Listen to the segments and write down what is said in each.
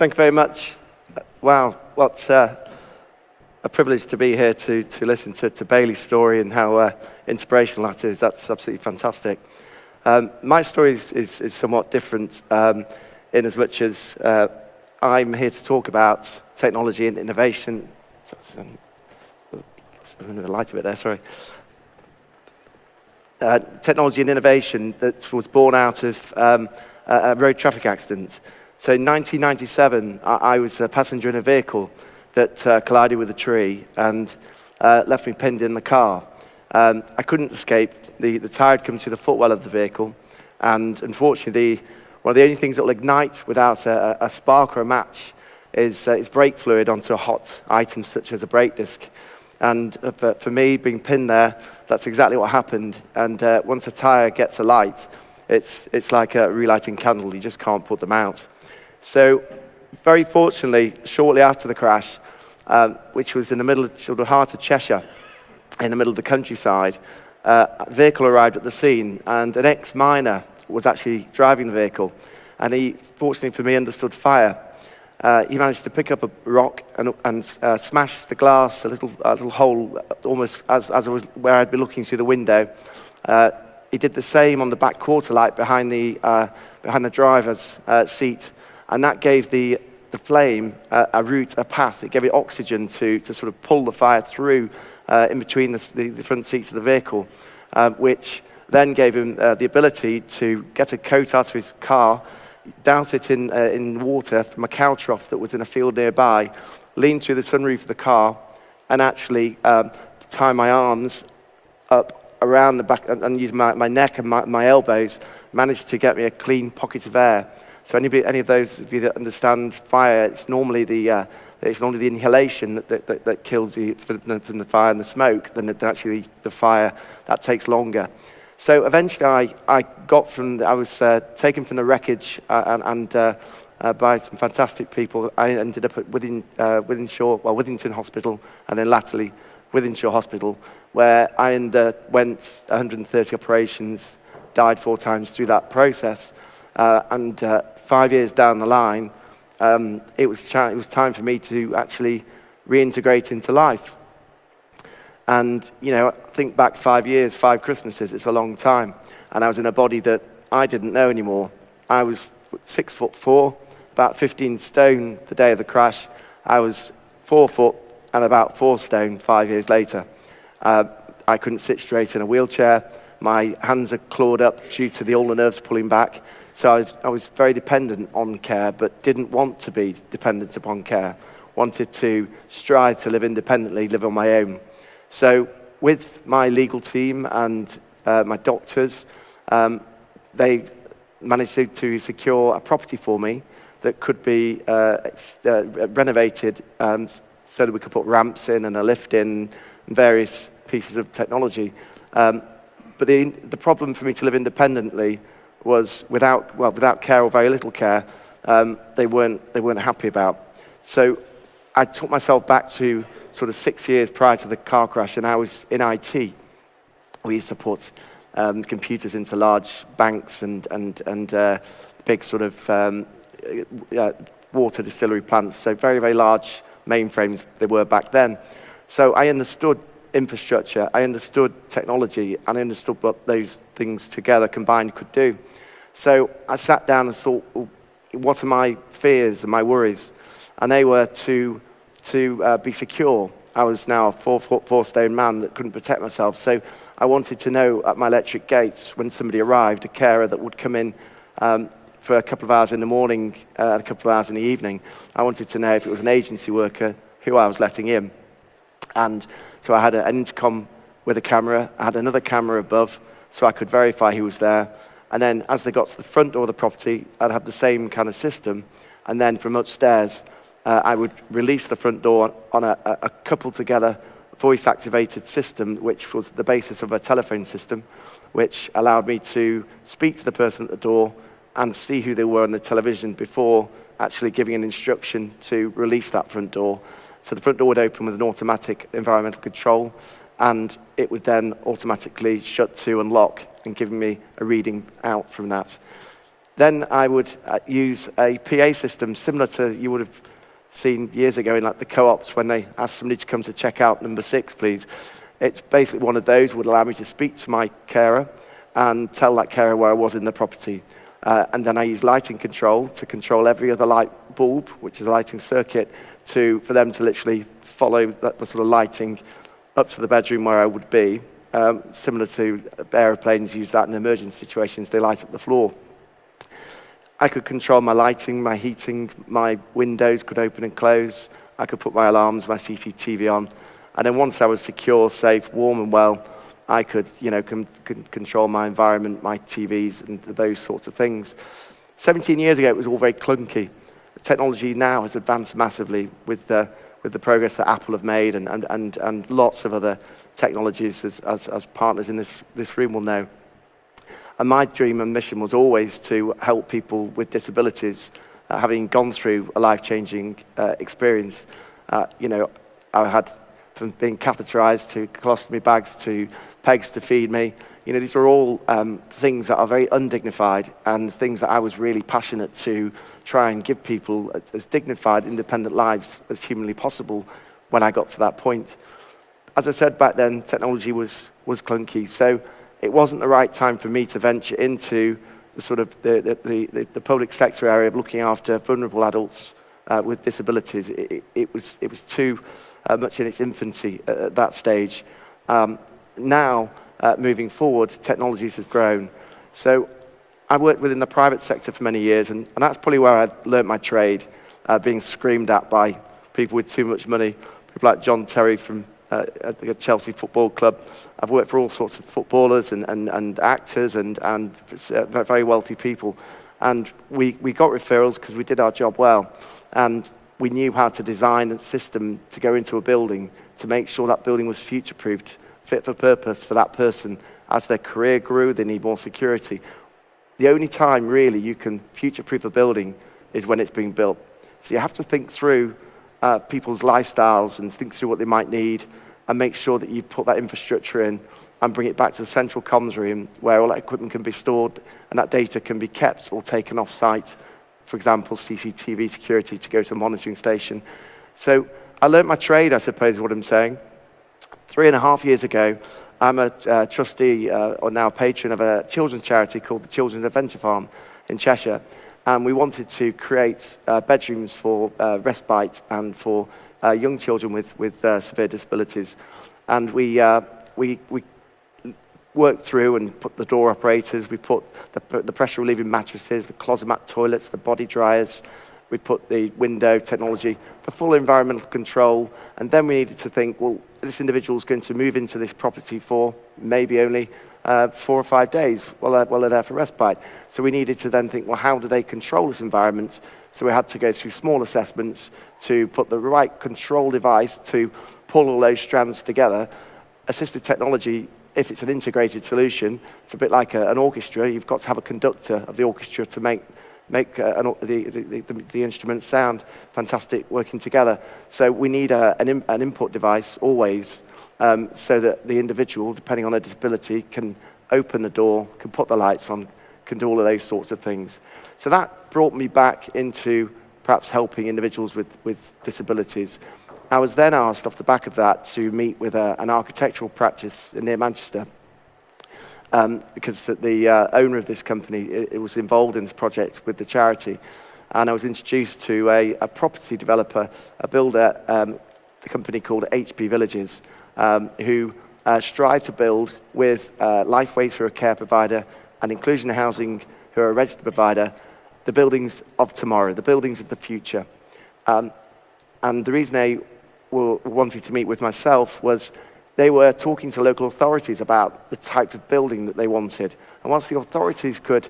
Thank you very much. Wow, what a privilege to be here to listen to Bailey's story and how inspirational that is. That's absolutely fantastic. My story is somewhat different in as much as I'm here to talk about technology and innovation. I'm going to light a bit there, sorry. Technology and innovation that was born out of a road traffic accident. So in 1997, I was a passenger in a vehicle that collided with a tree and left me pinned in the car. I couldn't escape. The tyre had come to the footwell of the vehicle, and unfortunately, one of the only things that will ignite without a spark or a match is brake fluid onto a hot item such as a brake disc. And for me, being pinned there, that's exactly what happened. And once a tyre gets alight, it's like a relighting candle. You just can't put them out. So very fortunately, shortly after the crash, which was in the middle of sort of heart of Cheshire, in the middle of the countryside, a vehicle arrived at the scene, and an ex-miner was actually driving the vehicle. And he, fortunately for me, understood fire. He managed to pick up a rock and smash the glass, a little hole, almost as I was where I'd be looking through the window. He did the same on the back quarter light behind the driver's seat, and that gave the flame a route, a path. It gave it oxygen to sort of pull the fire through in between the front seats of the vehicle, which then gave him the ability to get a coat out of his car, douse it in water from a cow trough that was in a field nearby, lean through the sunroof of the car, and actually tie my arms up around the back and use my neck and my elbows, managed to get me a clean pocket of air. So any of those of you that understand fire, it's normally the inhalation that kills from the fire and the smoke than actually the fire. That takes longer. So eventually I was taken from the wreckage and by some fantastic people. I ended up at Withington Hospital, and then latterly Wythenshawe Hospital, where I went 130 operations, died 4 times through that process. And 5 years down the line, it was time for me to actually reintegrate into life. And, you know, think back 5 years, 5 Christmases, it's a long time. And I was in a body that I didn't know anymore. I was 6'4", about 15 stone the day of the crash. I was 4 foot and about 4 stone 5 years later. I couldn't sit straight in a wheelchair. My hands are clawed up due to all the nerves pulling back. So I was very dependent on care, but didn't want to be dependent upon care. Wanted to strive to live independently, live on my own. So with my legal team and my doctors, they managed to secure a property for me that could be renovated so that we could put ramps in and a lift in and various pieces of technology. But the problem for me to live independently was without care or very little care, they weren't happy about. So I took myself back to sort of 6 years prior to the car crash, and I was in IT. We used to put computers into large banks and big sort of water distillery plants. So very, very large mainframes they were back then. So I understood infrastructure, I understood technology, and I understood what those things together combined could do. So I sat down and thought, what are my fears and my worries? And they were to be secure. I was now a 4 stone man that couldn't protect myself. So I wanted to know at my electric gates when somebody arrived, a carer that would come in for a couple of hours in the morning and a couple of hours in the evening. I wanted to know if it was an agency worker who I was letting in. And so I had an intercom with a camera. I had another camera above so I could verify who was there. And then as they got to the front door of the property, I'd have the same kind of system. And then from upstairs, I would release the front door on a coupled together voice-activated system, which was the basis of a telephone system, which allowed me to speak to the person at the door and see who they were on the television before actually giving an instruction to release that front door. So the front door would open with an automatic environmental control, and it would then automatically shut to and lock and give me a reading out from that. Then I would use a PA system similar to you would have seen years ago in like the co-ops when they asked somebody to come to check out number 6, please. It's basically one of those would allow me to speak to my carer and tell that carer where I was in the property. And then I use lighting control to control every other light bulb, which is a lighting circuit, for them to literally follow the sort of lighting up to the bedroom where I would be. Similar to aeroplanes use that in emergency situations, they light up the floor. I could control my lighting, my heating, my windows could open and close. I could put my alarms, my CCTV on. And then once I was secure, safe, warm and well, I could, control my environment, my TVs and those sorts of things. 17 years ago, it was all very clunky. Technology now has advanced massively with the progress that Apple have made and lots of other technologies as partners in this room will know. And my dream and mission was always to help people with disabilities, having gone through a life-changing experience. I had from being catheterized to colostomy bags to pegs to feed me. These are all things that are very undignified and things that I was really passionate to try and give people as dignified, independent lives as humanly possible when I got to that point. As I said back then, technology was clunky, so it wasn't the right time for me to venture into the sort of the public sector area of looking after vulnerable adults with disabilities. It was too much in its infancy at that stage. Now, moving forward, technologies have grown. So I worked within the private sector for many years, and that's probably where I learnt my trade, being screamed at by people with too much money, people like John Terry from the Chelsea Football Club. I've worked for all sorts of footballers and actors and very wealthy people. And we got referrals because we did our job well. And we knew how to design a system to go into a building to make sure that building was future-proofed, fit for purpose for that person. As their career grew, they need more security. The only time, really, you can future-proof a building is when it's being built. So you have to think through people's lifestyles and think through what they might need and make sure that you put that infrastructure in and bring it back to a central comms room where all that equipment can be stored and that data can be kept or taken off-site. For example, CCTV security to go to a monitoring station. So I learnt my trade, I suppose is what I'm saying. 3.5 years ago, I'm a trustee or now a patron of a children's charity called the Children's Adventure Farm in Cheshire. And we wanted to create bedrooms for respite and for young children with severe disabilities. And we worked through and put the door operators, we put the pressure relieving mattresses, the closet mat toilets, the body dryers, we put the window technology, the full environmental control, and then we needed to think, well, this individual is going to move into this property for maybe only 4 or 5 days while they're there for respite. So we needed to then think, well, how do they control this environment? So we had to go through small assessments to put the right control device to pull all those strands together. Assistive technology, if it's an integrated solution, it's a bit like an orchestra. You've got to have a conductor of the orchestra to make the instruments sound fantastic working together. So we need an input device always so that the individual, depending on their disability, can open the door, can put the lights on, can do all of those sorts of things. So that brought me back into perhaps helping individuals with disabilities. I was then asked off the back of that to meet with an architectural practice near Manchester. Because the owner of this company it was involved in this project with the charity. And I was introduced to a property developer, a builder, a company called HP Villages, who strive to build with Lifeways, who are a care provider, and Inclusion Housing, who are a registered provider, the buildings of tomorrow, the buildings of the future. And the reason they were wanting to meet with myself was they were talking to local authorities about the type of building that they wanted. And once the authorities could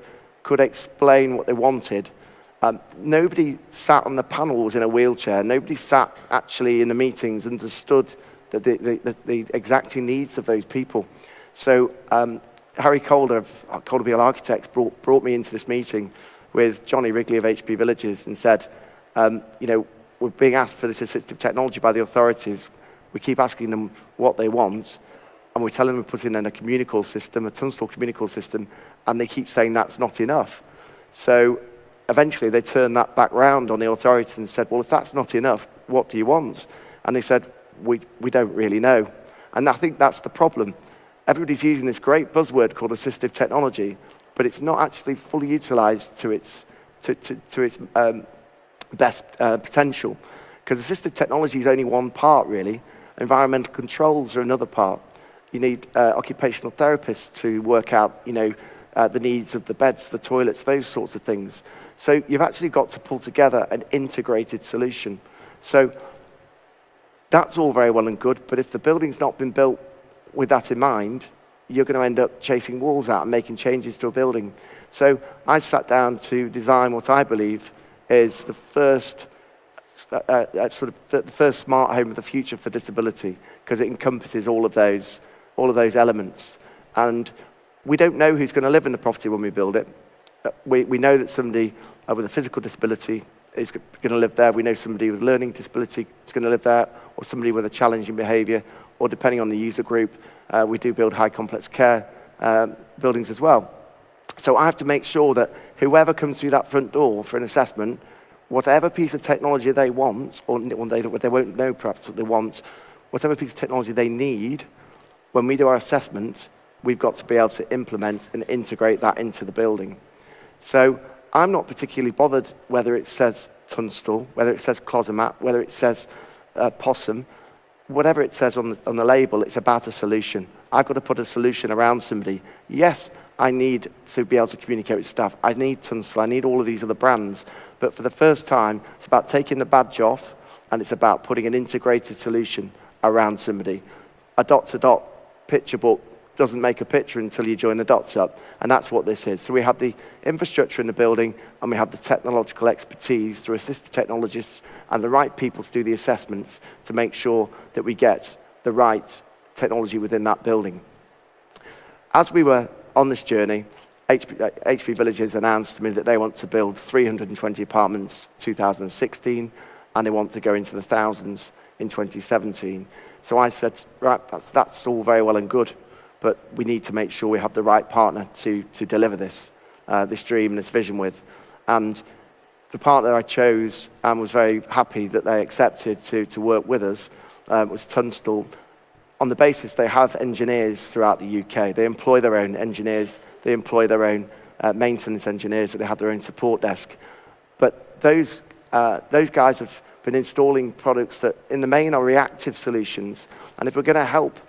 explain what they wanted, nobody sat on the panels in a wheelchair. Nobody sat actually in the meetings and understood the exacting needs of those people. So Harry Calder of Calder Architects brought me into this meeting with Johnny Wrigley of HP Villages and said, we're being asked for this assistive technology by the authorities. We keep asking them what they want, and we're telling them we're putting in a communicable system, a Tunstall communicable system, and they keep saying that's not enough. So eventually they turned that back round on the authorities and said, well, if that's not enough, what do you want? And they said, we don't really know. And I think that's the problem. Everybody's using this great buzzword called assistive technology, but it's not actually fully utilized to its best potential. Because assistive technology is only one part, really. Environmental controls are another part. You need occupational therapists to work out, the needs of the beds, the toilets, those sorts of things. So you've actually got to pull together an integrated solution. So that's all very well and good, but if the building's not been built with that in mind, you're going to end up chasing walls out and making changes to a building. So I sat down to design what I believe is the first the first smart home of the future for disability, because it encompasses all of those elements. And we don't know who's going to live in the property when we build it. We know that somebody with a physical disability is going to live there. We know somebody with learning disability is going to live there, or somebody with a challenging behaviour, or depending on the user group, we do build high complex care buildings as well. So I have to make sure that whoever comes through that front door for an assessment, whatever piece of technology they want, or they won't know perhaps what they want, whatever piece of technology they need, when we do our assessment, we've got to be able to implement and integrate that into the building. So I'm not particularly bothered whether it says Tunstall, whether it says Closemat, whether it says Possum, whatever it says on the label, it's about a solution. I've got to put a solution around somebody. Yes, I need to be able to communicate with staff. I need Tunstall, I need all of these other brands. But for the first time, it's about taking the badge off, and it's about putting an integrated solution around somebody. A dot-to-dot picture book doesn't make a picture until you join the dots up, and that's what this is. So we have the infrastructure in the building, and we have the technological expertise through assistive technologists and the right people to do the assessments to make sure that we get the right technology within that building. As we were on this journey, HP Villages announced to me that they want to build 320 apartments 2016, and they want to go into the thousands in 2017. So I said, right, that's all very well and good, but we need to make sure we have the right partner to deliver this dream and this vision with. And the partner I chose and was very happy that they accepted to work with us was Tunstall. On the basis they have engineers throughout the UK. They employ their own engineers, they employ their own maintenance engineers, they have their own support desk. But those guys have been installing products that in the main are reactive solutions. And if we're going to help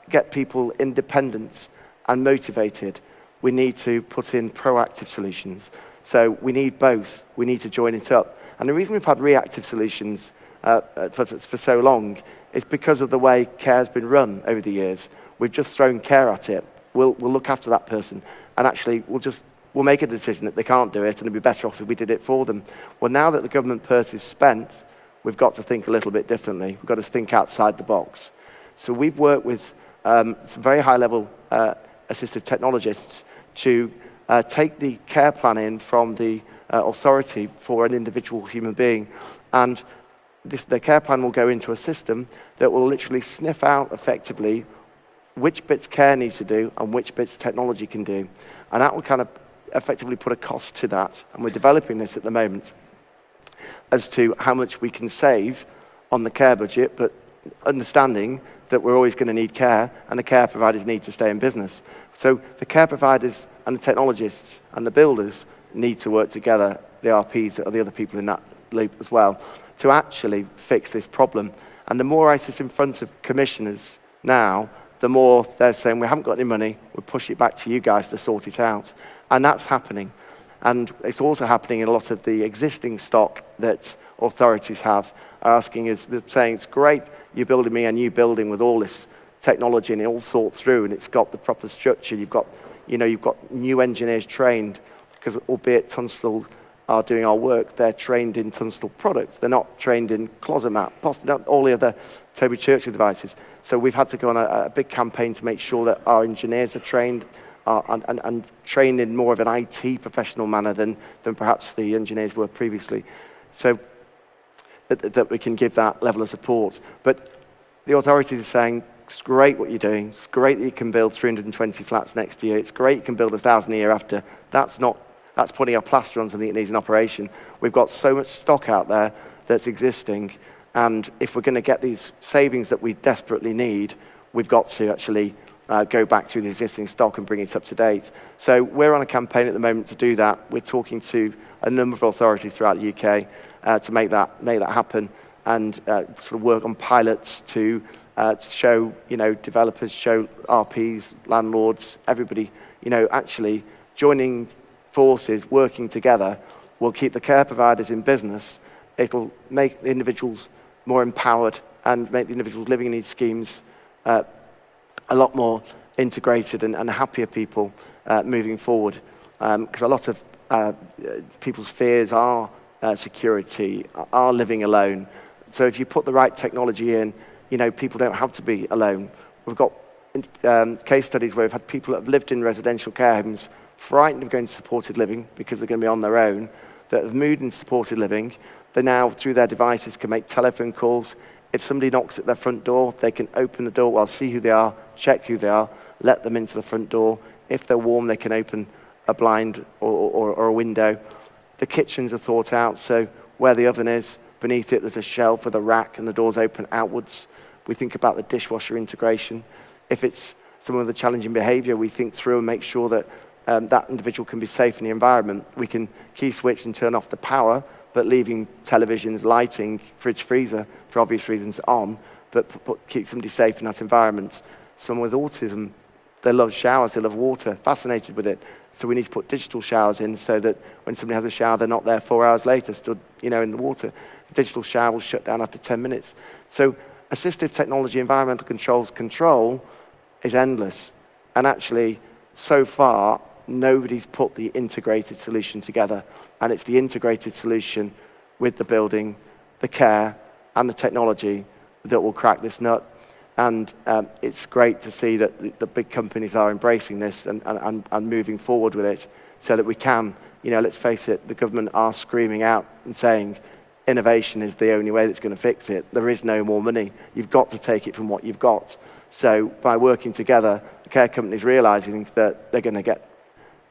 get people independent and motivated, we need to put in proactive solutions. So we need both. We need to join it up. And the reason we've had reactive solutions for so long is because of the way care's been run over the years. We've just thrown care at it. We'll look after that person, and actually we'll make a decision that they can't do it, and it'd be better off if we did it for them. Well, now that the government purse is spent, we've got to think a little bit differently. We've got to think outside the box. So we've worked with some very high-level assistive technologists to take the care plan in from the authority for an individual human being, and the care plan will go into a system that will literally sniff out effectively which bits care needs to do and which bits technology can do. And that will kind of effectively put a cost to that. And we're developing this at the moment as to how much we can save on the care budget, but understanding that we're always going to need care, and the care providers need to stay in business. So the care providers and the technologists and the builders need to work together, the RPs or the other people in that loop as well, to actually fix this problem. And the more I sit in front of commissioners now, the more they're saying, we haven't got any money, we'll push it back to you guys to sort it out. And that's happening. And it's also happening in a lot of the existing stock that authorities have, are asking us, they're saying, it's great, you're building me a new building with all this technology and it all thought through and it's got the proper structure, you've got new engineers trained, because albeit Tunstall are doing our work, they're trained in Tunstall products. They're not trained in Closemat, not all the other Toby Churchill devices. So we've had to go on a big campaign to make sure that our engineers are trained and trained in more of an IT professional manner than perhaps the engineers were previously. So that we can give that level of support. But the authorities are saying, it's great what you're doing. It's great that you can build 320 flats next year. It's great you can build 1,000 a year after. That's not That's putting a plaster on something that needs an operation. We've got so much stock out there that's existing, and if we're going to get these savings that we desperately need, we've got to actually go back through the existing stock and bring it up to date. So we're on a campaign at the moment to do that. We're talking to a number of authorities throughout the UK to make that happen, and sort of work on pilots to show, developers, show RPs, landlords, everybody, actually joining forces, working together, will keep the care providers in business. It'll make the individuals more empowered and make the individuals living in these schemes a lot more integrated and happier people moving forward. Because a lot of people's fears are security, are living alone. So if you put the right technology in, people don't have to be alone. We've got case studies where we've had people that have lived in residential care homes, frightened of going to supported living because they're going to be on their own, that have moved into supported living. They now, through their devices, can make telephone calls. If somebody knocks at their front door, they can open the door, well, see who they are, check who they are, let them into the front door. If they're warm, they can open a blind or a window. The kitchens are thought out, so where the oven is, beneath it there's a shelf with a rack and the doors open outwards. We think about the dishwasher integration. If it's someone with a challenging behaviour, we think through and make sure that that individual can be safe in the environment. We can key switch and turn off the power, but leaving televisions, lighting, fridge, freezer, for obvious reasons, on, but keep somebody safe in that environment. Someone with autism, they love showers, they love water, fascinated with it. So we need to put digital showers in so that when somebody has a shower, they're not there 4 hours later, stood, in the water. The digital shower will shut down after 10 minutes. So assistive technology, environmental control is endless. And actually, so far, nobody's put the integrated solution together. And it's the integrated solution with the building, the care, and the technology that will crack this nut. And it's great to see that the big companies are embracing this and moving forward with it so that we can, let's face it, the government are screaming out and saying innovation is the only way that's going to fix it. There is no more money. You've got to take it from what you've got. So by working together, the care companies realizing that they're going to get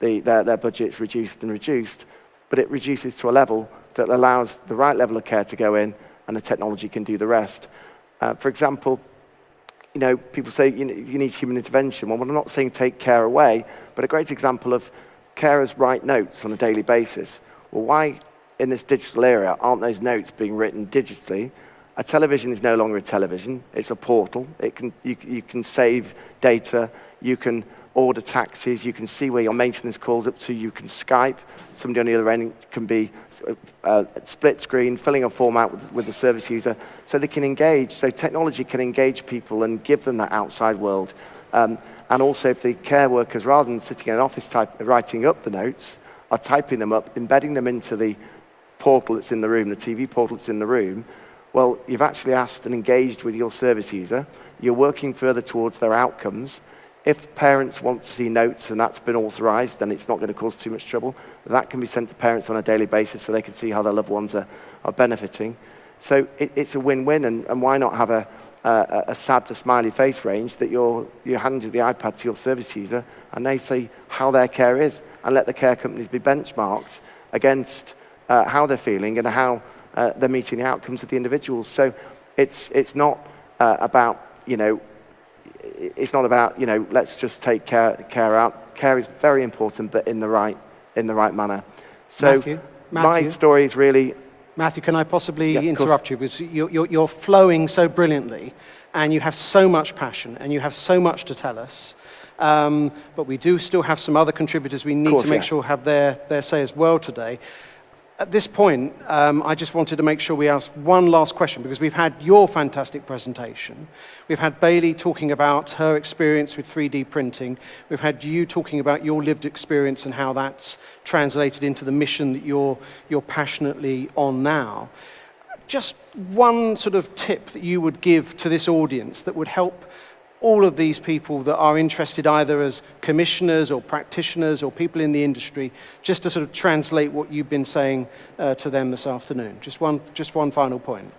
their budgets reduced, but it reduces to a level that allows the right level of care to go in and the technology can do the rest. For example, people say you need human intervention. Well, I'm not saying take care away, but a great example of carers write notes on a daily basis. Well, why in this digital era aren't those notes being written digitally? A television is no longer a television. It's a portal. You can save data. You can order taxis. You can see where your maintenance calls up to. You can Skype. Somebody on the other end can be split screen, filling a form out with the service user, so they can engage. So technology can engage people and give them that outside world. And also, if the care workers, rather than sitting in an office writing up the notes, are typing them up, embedding them into the portal that's in the room, the TV portal that's in the room, well, you've actually asked and engaged with your service user. You're working further towards their outcomes. If parents want to see notes and that's been authorized, then it's not going to cause too much trouble. That can be sent to parents on a daily basis so they can see how their loved ones are benefiting. So it's a win-win, and why not have a sad to smiley face range that you hand the iPad to your service user and they see how their care is, and let the care companies be benchmarked against how they're feeling and how they're meeting the outcomes of the individuals. So it's not about, it's not about, let's just take care out. Care is very important, but in the right manner. So Matthew? My story is really... Matthew, can I possibly interrupt you? Because you're flowing so brilliantly, and you have so much passion, and you have so much to tell us. But we do still have some other contributors we need to make sure have their say as well today. At this point, I just wanted to make sure we ask one last question, because we've had your fantastic presentation. We've had Bailey talking about her experience with 3D printing. We've had you talking about your lived experience and how that's translated into the mission that you're passionately on now. Just one sort of tip that you would give to this audience that would help all of these people that are interested either as commissioners or practitioners or people in the industry, just to sort of translate what you've been saying to them this afternoon. Just one final point.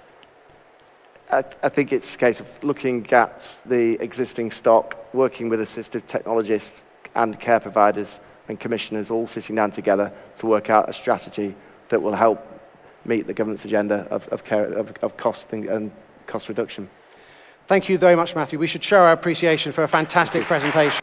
I think it's a case of looking at the existing stock, working with assistive technologists and care providers and commissioners all sitting down together to work out a strategy that will help meet the government's agenda of cost and cost reduction. Thank you very much, Matthew. We should show our appreciation for a fantastic presentation.